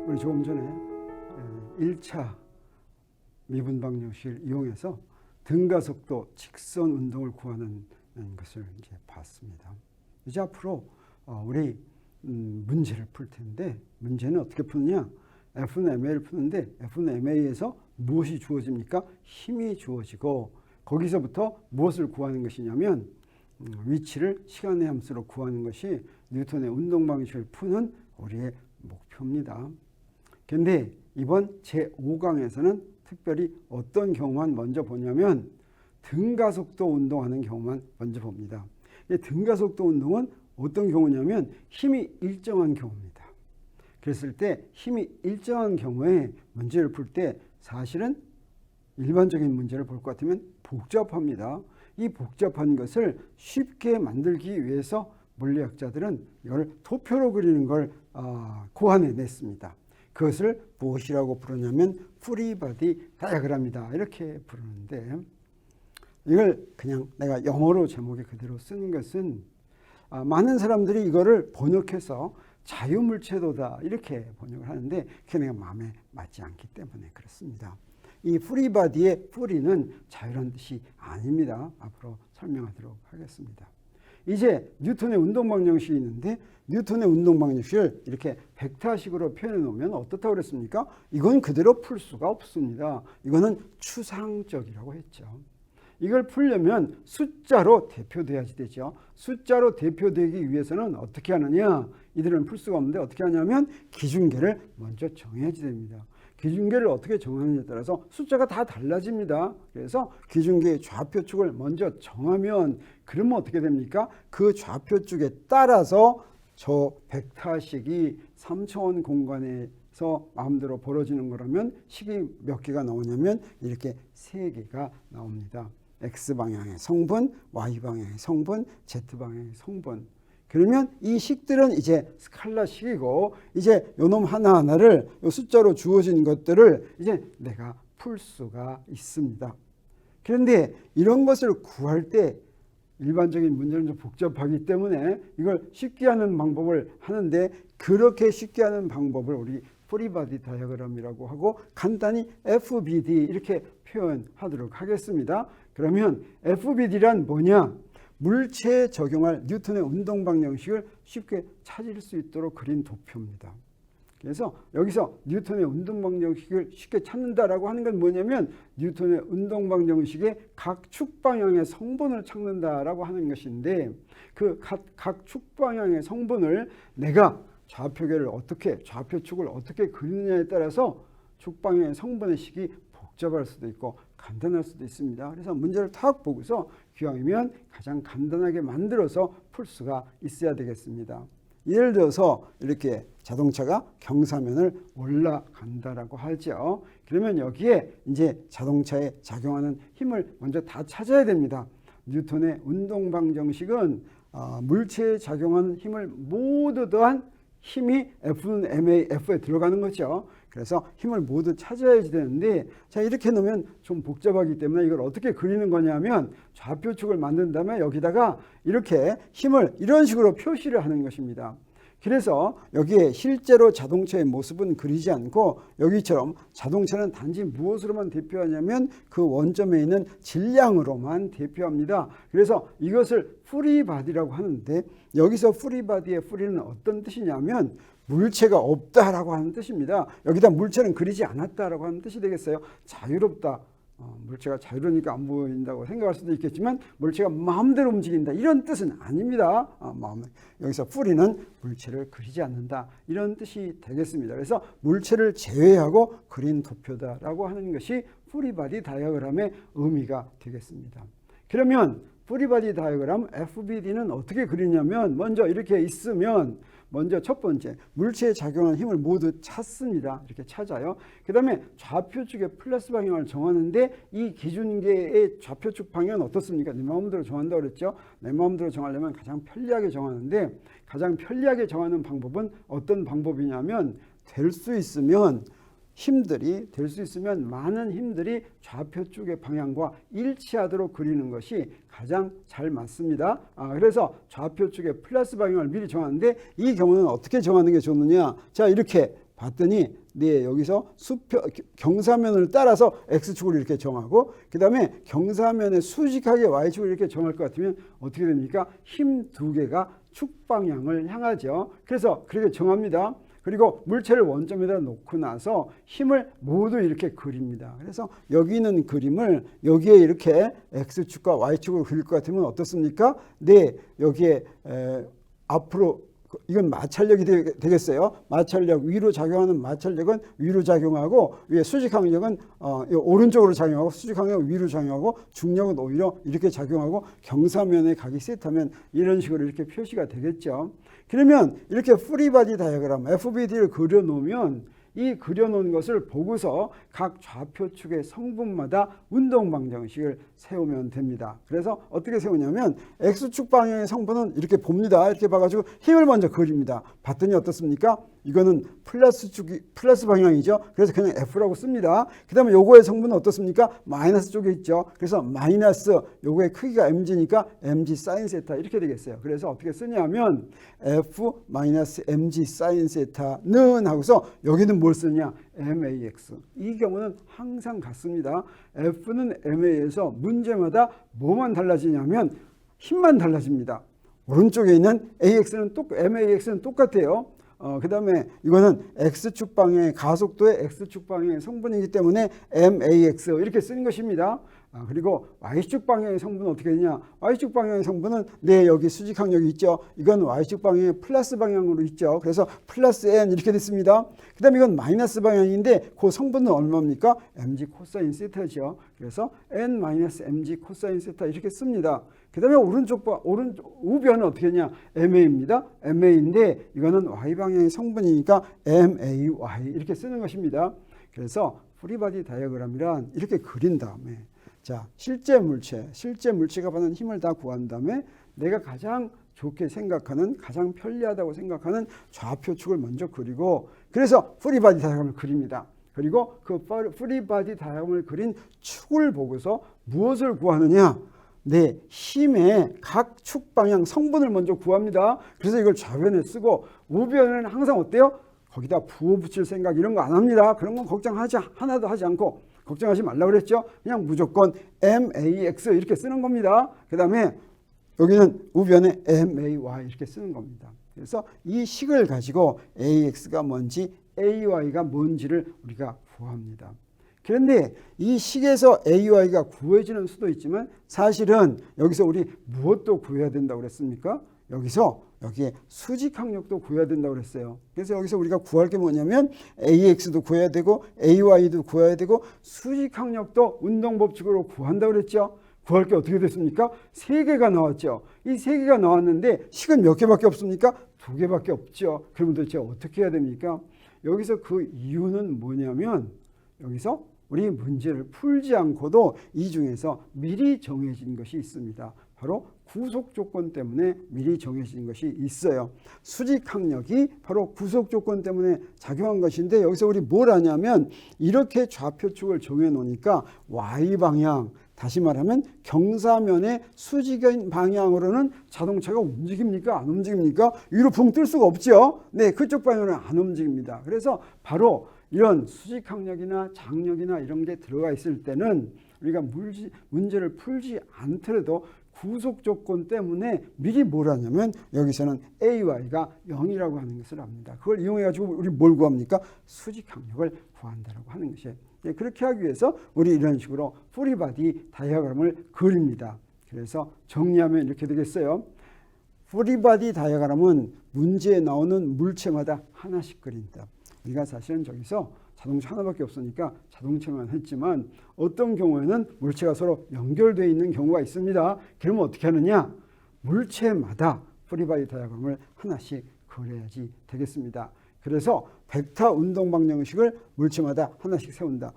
우리 조금 전에 1차 미분방정식을 이용해서 등가속도 직선 운동을 구하는 것을 이제 봤습니다. 이제 앞으로 우리 문제를 풀 텐데, 문제는 어떻게 푸느냐? F는 MA를 푸는데 F는 MA에서 무엇이 주어집니까? 힘이 주어지고, 거기서부터 무엇을 구하는 것이냐면 위치를 시간의 함수로 구하는 것이 뉴턴의 운동 방식을 푸는 우리의 목표입니다. 그런데 이번 제5강에서는 특별히 어떤 경우만 먼저 보냐면 등가속도 운동하는 경우만 먼저 봅니다. 등가속도 운동은 어떤 경우냐면 힘이 일정한 경우입니다. 그랬을 때 힘이 일정한 경우에 문제를 풀 때 사실은 일반적인 문제를 볼 것 같으면 복잡합니다. 이 복잡한 것을 쉽게 만들기 위해서 물리학자들은 이걸 도표로 그리는 걸 고안해냈습니다. 그것을 무엇이라고 부르냐면 프리바디 다이어그램이다, 이렇게 부르는데, 이걸 그냥 내가 영어로 제목에 그대로 쓰는 것은 많은 사람들이 이거를 번역해서 자유물체도다 이렇게 번역을 하는데 그게 내가 마음에 맞지 않기 때문에 그렇습니다. 이 프리바디의 프리는 자유란 뜻이 아닙니다. 앞으로 설명하도록 하겠습니다. 이제 뉴턴의 운동방정식이 있는데, 뉴턴의 운동방정식을 이렇게 벡터식으로 표현해 놓으면 어떻다고 그랬습니까? 이건 그대로 풀 수가 없습니다. 이거는 추상적이라고 했죠. 이걸 풀려면 숫자로 대표돼야지 되죠. 숫자로 대표되기 위해서는 어떻게 하느냐? 이들은 풀 수가 없는데 어떻게 하냐면 기준계를 먼저 정해야지 됩니다. 기준계를 어떻게 정하느냐에 따라서 숫자가 다 달라집니다. 그래서 기준계의 좌표축을 먼저 정하면, 그러면 어떻게 됩니까? 그 좌표축에 따라서 저 벡터식이 3차원 공간에서 마음대로 벌어지는 거라면 식이 몇 개가 나오냐면 이렇게 3개가 나옵니다. X방향의 성분, Y방향의 성분, Z방향의 성분. 그러면 이 식들은 이제 스칼라식이고, 이제 요놈 하나하나를 요 숫자로 주어진 것들을 이제 내가 풀 수가 있습니다. 그런데 이런 것을 구할 때 일반적인 문제는 좀 복잡하기 때문에 이걸 쉽게 하는 방법을 하는데, 그렇게 쉽게 하는 방법을 우리 프리바디 다이어그램이라고 하고 간단히 FBD 이렇게 표현하도록 하겠습니다. 그러면 FBD란 뭐냐? 물체에 적용할 뉴턴의 운동 방정식을 쉽게 찾을 수 있도록 그린 도표입니다. 그래서 여기서 뉴턴의 운동 방정식을 쉽게 찾는다라고 하는 건 뭐냐면 뉴턴의 운동 방정식의 각 축 방향의 성분을 찾는다라고 하는 것인데, 그 각 축 방향의 성분을 내가 좌표계를 어떻게, 좌표축을 어떻게 그리느냐에 따라서 축 방향의 성분의 식이 복잡할 수도 있고 간단할 수도 있습니다. 그래서 문제를 탁 보고서 기왕이면 가장 간단하게 만들어서 풀 수가 있어야 되겠습니다. 예를 들어서 이렇게 자동차가 경사면을 올라간다라고 하죠. 그러면 여기에 이제 자동차에 작용하는 힘을 먼저 다 찾아야 됩니다. 뉴턴의 운동 방정식은 물체에 작용하는 힘을 모두 더한 힘이 F는 MA, F에 들어가는 거죠. 그래서 힘을 모두 찾아야지 되는데, 자, 이렇게 놓으면 좀 복잡하기 때문에 이걸 어떻게 그리는 거냐면 좌표축을 만든 다음에 여기다가 이렇게 힘을 이런 식으로 표시를 하는 것입니다. 그래서 여기에 실제로 자동차의 모습은 그리지 않고 여기처럼 자동차는 단지 무엇으로만 대표하냐면 그 원점에 있는 질량으로만 대표합니다. 그래서 이것을 프리바디라고 하는데, 여기서 프리바디의 프리는 어떤 뜻이냐면 물체가 없다라고 하는 뜻입니다. 여기다 물체는 그리지 않았다라고 하는 뜻이 되겠어요. 자유롭다. 물체가 자유로우니까 안 보인다고 생각할 수도 있겠지만 물체가 마음대로 움직인다, 이런 뜻은 아닙니다. 여기서 프리는 물체를 그리지 않는다, 이런 뜻이 되겠습니다. 그래서 물체를 제외하고 그린 도표다라고 하는 것이 프리바디 다이어그램의 의미가 되겠습니다. 그러면 프리바디 다이어그램 FBD는 어떻게 그리냐면, 먼저 이렇게 있으면 먼저 첫 번째, 물체에 작용하는 힘을 모두 찾습니다. 이렇게 찾아요. 그 다음에 좌표축의 플러스 방향을 정하는데, 이 기준계의 좌표축 방향은 어떻습니까? 내 마음대로 정한다고 그랬죠. 내 마음대로 정하려면 가장 편리하게 정하는데, 가장 편리하게 정하는 방법은 어떤 방법이냐면, 될 수 있으면 많은 힘들이 좌표축의 방향과 일치하도록 그리는 것이 가장 잘 맞습니다. 그래서 좌표축의 플러스 방향을 미리 정하는데, 이 경우는 어떻게 정하는 게 좋느냐? 자, 이렇게 봤더니 네, 여기서 경사면을 따라서 X축을 이렇게 정하고 그 다음에 경사면에 수직하게 Y축을 이렇게 정할 것 같으면 어떻게 됩니까? 힘 두 개가 축 방향을 향하죠. 그래서 그렇게 정합니다. 그리고 물체를 원점에다 놓고 나서 힘을 모두 이렇게 그립니다. 그래서 여기 있는 그림을 여기에 이렇게 X축과 Y축을 그릴 것 같으면 어떻습니까? 네, 여기에 앞으로 이건 마찰력이 되겠어요. 마찰력, 위로 작용하는 마찰력은 위로 작용하고 위에 수직항력은 오른쪽으로 작용하고 수직항력은 위로 작용하고 중력은 오히려 이렇게 작용하고 경사면에 각이 셋하면 이런 식으로 이렇게 표시가 되겠죠. 그러면 이렇게 프리바디 다이어그램 FBD를 그려놓으면 이 그려놓은 것을 보고서 각 좌표축의 성분마다 운동 방정식을 세우면 됩니다. 그래서 어떻게 세우냐면 X축 방향의 성분은 이렇게 봅니다. 이렇게 봐가지고 힘을 먼저 그립니다. 봤더니 어떻습니까? 이거는 플러스 방향이죠. 그래서 그냥 F라고 씁니다. 그 다음에 요거의 성분은 어떻습니까? 마이너스 쪽에 있죠. 그래서 마이너스 요거의 크기가 mg니까 mg 사인 세타 이렇게 되겠어요. 그래서 어떻게 쓰냐면 F 마이너스 mg 사인 세타는 하고서 여기는 뭘 쓰냐? max. 이 경우는 항상 같습니다. F는 ma에서 문제마다 뭐만 달라지냐면 힘만 달라집니다. 오른쪽에 있는 max는 똑같아요. 그 다음에 이거는 X축 방향의 가속도의 X축 방향의 성분이기 때문에 max 이렇게 쓰는 것입니다. 그리고 Y축 방향의 성분은 어떻게 되냐? Y축 방향의 성분은 네, 여기 수직항력이 있죠. 이건 Y축 방향의 플러스 방향으로 있죠. 그래서 플러스 n 이렇게 됐습니다. 그 다음에 이건 마이너스 방향인데 그 성분은 얼마입니까? mg 코사인 세타죠. 그래서 n 마이너스 mg 코사인 세타 이렇게 씁니다. 그 다음에 오른쪽 우변은 어떻게 했냐? ma입니다. ma인데 이거는 y 방향의 성분이니까 may 이렇게 쓰는 것입니다. 그래서 프리바디 다이어그램이란 이렇게 그린 다음에 자, 실제 물체가 받는 힘을 다 구한 다음에 내가 가장 좋게 생각하는 가장 편리하다고 생각하는 좌표축을 먼저 그리고 그래서 프리바디 다이어그램을 그립니다. 그리고 그 프리바디 다이어그램을 그린 축을 보고서 무엇을 구하느냐? 네, 힘의 각 축 방향 성분을 먼저 구합니다. 그래서 이걸 좌변에 쓰고 우변은 항상 어때요? 거기다 부호 붙일 생각 이런 거 안 합니다. 그런 건 하나도 하지 않고 걱정하지 말라고 그랬죠. 그냥 무조건 max 이렇게 쓰는 겁니다. 그 다음에 여기는 우변에 may 이렇게 쓰는 겁니다. 그래서 이 식을 가지고 ax가 뭔지 ay가 뭔지를 우리가 구합니다. 그런데 이 식에서 AY가 구해지는 수도 있지만 사실은 여기서 우리 무엇도 구해야 된다고 그랬습니까? 여기에 수직항력도 구해야 된다고 그랬어요. 그래서 여기서 우리가 구할 게 뭐냐면 AX도 구해야 되고 AY도 구해야 되고 수직항력도 운동법칙으로 구한다고 그랬죠. 구할 게 어떻게 됐습니까? 3개가 나왔죠. 이 3개가 나왔는데 식은 몇 개밖에 없습니까? 2개밖에 없죠. 그러면 도대체 어떻게 해야 됩니까? 여기서 그 이유는 뭐냐면 여기서 우리 문제를 풀지 않고도 이 중에서 미리 정해진 것이 있습니다. 바로 구속 조건 때문에 미리 정해진 것이 있어요. 수직항력이 바로 구속 조건 때문에 작용한 것인데 여기서 우리 뭘 하냐면 이렇게 좌표축을 정해 놓으니까 Y방향 다시 말하면 경사면의 수직인 방향으로는 자동차가 움직입니까? 안 움직입니까? 위로 붕 뜰 수가 없죠. 네, 그쪽 방향으로는 안 움직입니다. 그래서 바로 이런 수직항력이나 장력이나 이런 게 들어가 있을 때는 우리가 문제를 풀지 않더라도 구속 조건 때문에 미리 뭘 하냐면 여기서는 AY가 0이라고 하는 것을 압니다. 그걸 이용해가지고 우리 뭘 구합니까? 수직항력을 구한다라고 하는 것이에요. 그렇게 하기 위해서 우리 이런 식으로 프리바디 다이어그램을 그립니다. 그래서 정리하면 이렇게 되겠어요. 프리바디 다이어그램은 문제에 나오는 물체마다 하나씩 그린다. 우리가 사실은 저기서 자동차 하나밖에 없으니까 자동차만 했지만 어떤 경우에는 물체가 서로 연결되어 있는 경우가 있습니다. 그러면 어떻게 하느냐? 물체마다 프리바디 다이어그램을 하나씩 그려야지 되겠습니다. 그래서 벡터 운동 방정식을 물체마다 하나씩 세운다.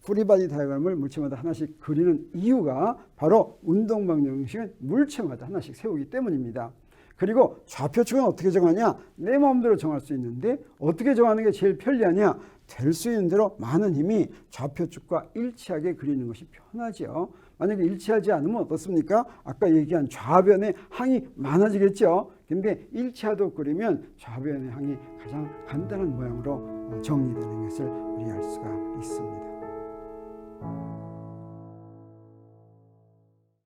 프리바디 다이어그램을 물체마다 하나씩 그리는 이유가 바로 운동 방정식은 물체마다 하나씩 세우기 때문입니다. 그리고 좌표축은 어떻게 정하냐? 내 마음대로 정할 수 있는데 어떻게 정하는 게 제일 편리하냐? 될 수 있는 대로 많은 힘이 좌표축과 일치하게 그리는 것이 편하죠. 만약에 일치하지 않으면 어떻습니까? 아까 얘기한 좌변의 항이 많아지겠죠. 근데 일치하도록 그리면 좌변의 항이 가장 간단한 모양으로 정리되는 것을 우리 알 수가 있습니다.